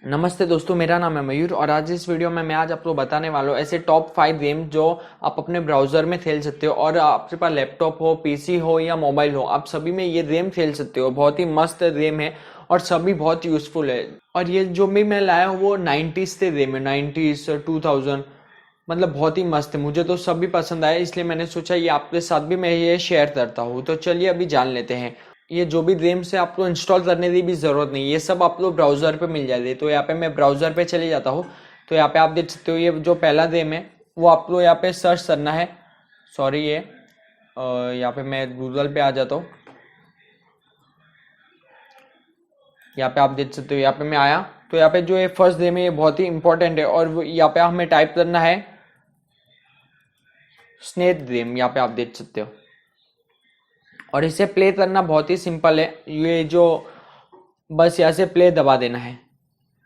नमस्ते दोस्तों, मेरा नाम है मयूर और आज इस वीडियो में मैं आज आपको बताने वाला हूँ ऐसे टॉप 5 गेम जो आप अपने ब्राउजर में खेल सकते हो। और आपके पास लैपटॉप हो, पीसी हो या मोबाइल हो, आप सभी में ये गेम खेल सकते हो। बहुत ही मस्त गेम है और सभी बहुत यूजफुल है। और ये जो भी मैं लाया हूँ वो 90s से गेम है, 90s 2000, मतलब बहुत ही मस्त है। मुझे तो सभी पसंद आया, इसलिए मैंने सोचा ये आपके साथ भी मैं ये शेयर करता हूँ। तो चलिए अभी जान लेते हैं। ये जो भी गेम्स है आपको इंस्टॉल करने की भी जरूरत नहीं, ये सब आप लोग ब्राउजर पे मिल जाएगी। तो यहाँ पे मैं ब्राउजर पे चले जाता हूँ। तो यहाँ पे आप देख सकते हो ये जो पहला गेम है वो आपको यहाँ पे सर्च करना है। सॉरी, ये यहाँ पे मैं गूगल पे आ जाता हूँ। यहाँ पे आप देख सकते हो, यहाँ पे मैं आया। तो यहाँ पे जो ये फर्स्ट गेम है ये बहुत ही इंपॉर्टेंट है और यहाँ पे हमें टाइप करना है स्नेक गेम। यहाँ पे आप देख सकते हो और इसे प्ले करना बहुत ही सिंपल है। ये जो बस यहाँ से प्ले दबा देना है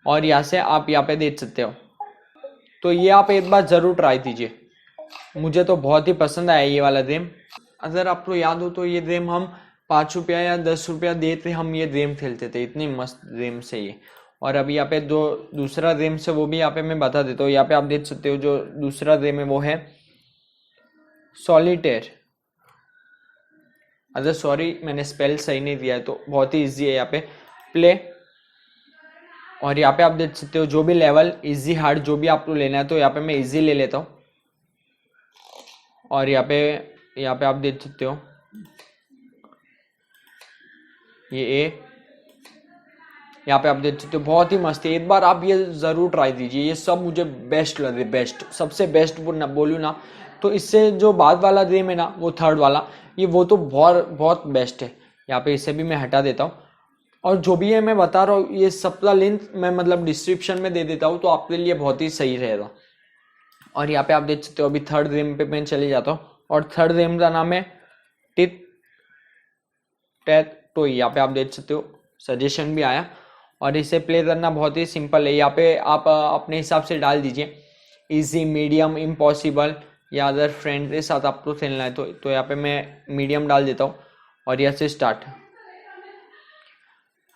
और यहाँ से आप यहाँ पे देख सकते हो। तो ये आप एक बार जरूर ट्राई कीजिए, मुझे तो बहुत ही पसंद आया ये वाला गेम। अगर आपको याद हो तो ये गेम हम 5 रुपया या 10 रुपया देते हम ये गेम खेलते थे, इतनी मस्त गेम से ये। और अभी यहाँ पे जो दूसरा गेम से वो भी यहाँ पे मैं बता देता हूँ। यहाँ पे आप देख सकते हो जो दूसरा गेम है वो है सॉलिटेयर। अगर सॉरी मैंने स्पेल सही नहीं दिया है, तो बहुत ही इजी है। यहाँ पे प्ले और यहाँ पे आप देख सकते हो जो भी लेवल इजी हार्ड जो भी आपको लेना है, तो यहाँ पे मैं इजी ले लेता हूँ। और यहाँ पे आप देख सकते हो ये ए, यहाँ पे आप देख सकते हो बहुत ही मस्त है। एक बार आप ये जरूर ट्राई कीजिए, ये सब मुझे बेस्ट लगे, बेस्ट सबसे बेस्ट बोलूँ ना तो इससे जो बाद वाला गेम है ना वो थर्ड वाला, ये वो तो बहुत बहुत बेस्ट है। यहाँ पे इसे भी मैं हटा देता हूँ और जो भी है मैं बता रहा हूँ ये सबका लिंक मैं मतलब डिस्क्रिप्शन में दे देता हूँ, तो आपके लिए बहुत ही सही रहेगा। और यहाँ पे आप देख सकते हो अभी थर्ड गेम पे मैं चले जाता हूँ और थर्ड गेम का नाम है टिट टैट टोय। यहाँ पे आप देख सकते हो सजेशन भी आया और इसे प्ले करना बहुत ही सिंपल है। यहाँ पे आप अपने हिसाब से डाल दीजिए, इजी, मीडियम, इम्पॉसिबल या अदर फ्रेंड के साथ आपको खेलना है तो यहाँ पे मैं मीडियम डाल देता हूँ और यहाँ से स्टार्ट।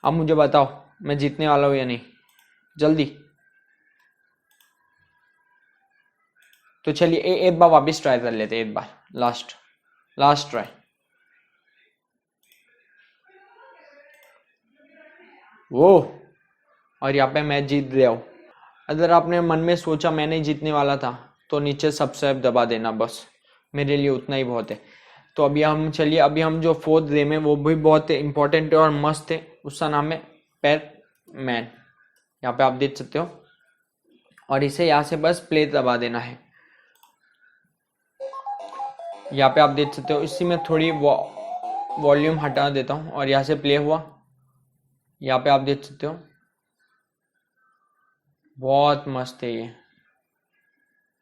अब मुझे बताओ मैं जीतने वाला हूँ या नहीं, जल्दी। तो चलिए एक बार वापस ट्राई कर लेते हैं, एक बार लास्ट ट्राई। वो और यहाँ पे मैं जीत गया हूँ। अगर आपने मन में सोचा मैं नहीं जीतने वाला था तो नीचे सब्सक्राइब दबा देना, बस मेरे लिए उतना ही बहुत है। तो अभी हम जो फोर्थ गेम है वो भी बहुत इंपॉर्टेंट है और मस्त है। उसका नाम है पैरमैन। यहाँ पे आप देख सकते हो और इसे यहाँ से बस प्ले दबा देना है। यहाँ पे आप देख सकते हो इसी में थोड़ी वॉल्यूम हटा देता हूँ और यहाँ से प्ले हुआ। यहाँ पे आप देख सकते हो बहुत मस्त है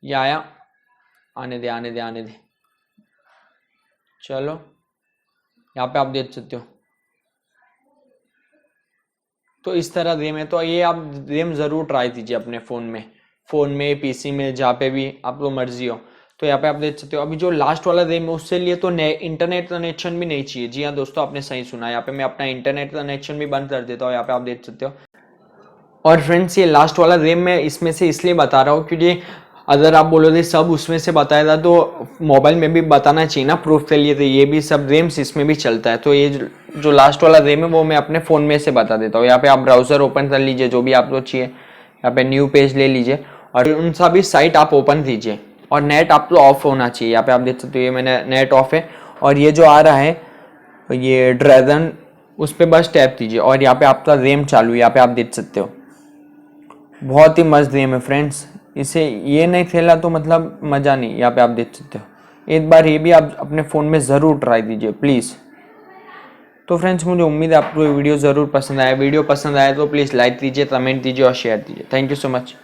ये आया। आने दे चलो। यहाँ पे आप देख सकते हो तो इस तरह गेम है। तो ये आप गेम जरूर ट्राई कीजिए अपने फ़ोन में पीसी में, जहाँ पे भी आप लोग मर्जी हो। तो यहाँ पे आप देख सकते हो अभी जो लास्ट वाला गेम है उससे लिए तो इंटरनेट कनेक्शन भी नहीं चाहिए। जी हाँ दोस्तों, आपने सही सुना। यहाँ पे मैं अपना इंटरनेट कनेक्शन भी बंद कर देता हूँ। यहाँ पे आप देख सकते हो। और फ्रेंड्स ये लास्ट वाला गेम मैं इसमें से इसलिए बता रहा हूँ क्योंकि अगर आप बोलोगे सब उसमें से बताया था तो मोबाइल में भी बताना चाहिए ना प्रूफ के लिए। तो ये भी सब गेम्स इसमें भी चलता है। तो ये जो लास्ट वाला गेम है वो मैं अपने फ़ोन में से बता देता हूँ। यहाँ पे आप ब्राउज़र ओपन कर लीजिए, जो भी आपको चाहिए। यहाँ पे न्यू पेज ले लीजिए और उन सभी साइट आप ओपन कीजिए और नेट आपको ऑफ होना चाहिए। यहाँ पे आप देख सकते हो ये मैंने नेट ऑफ है और ये जो आ रहा है ये ड्रैगन, उस पर बस टैप कीजिए और यहाँ पे आपका गेम चालू है। यहाँ पे आप देख सकते हो बहुत ही मस्त गेम है फ्रेंड्स। इसे ये नहीं खेला तो मतलब मज़ा नहीं। यहाँ पे आप देख सकते हो। एक बार ये भी आप अपने फ़ोन में ज़रूर ट्राई कीजिए प्लीज़। तो फ्रेंड्स मुझे उम्मीद है आपको ये वीडियो ज़रूर पसंद आया। वीडियो पसंद आया तो प्लीज़ लाइक कीजिए, कमेंट कीजिए और शेयर कीजिए। Thank you so much.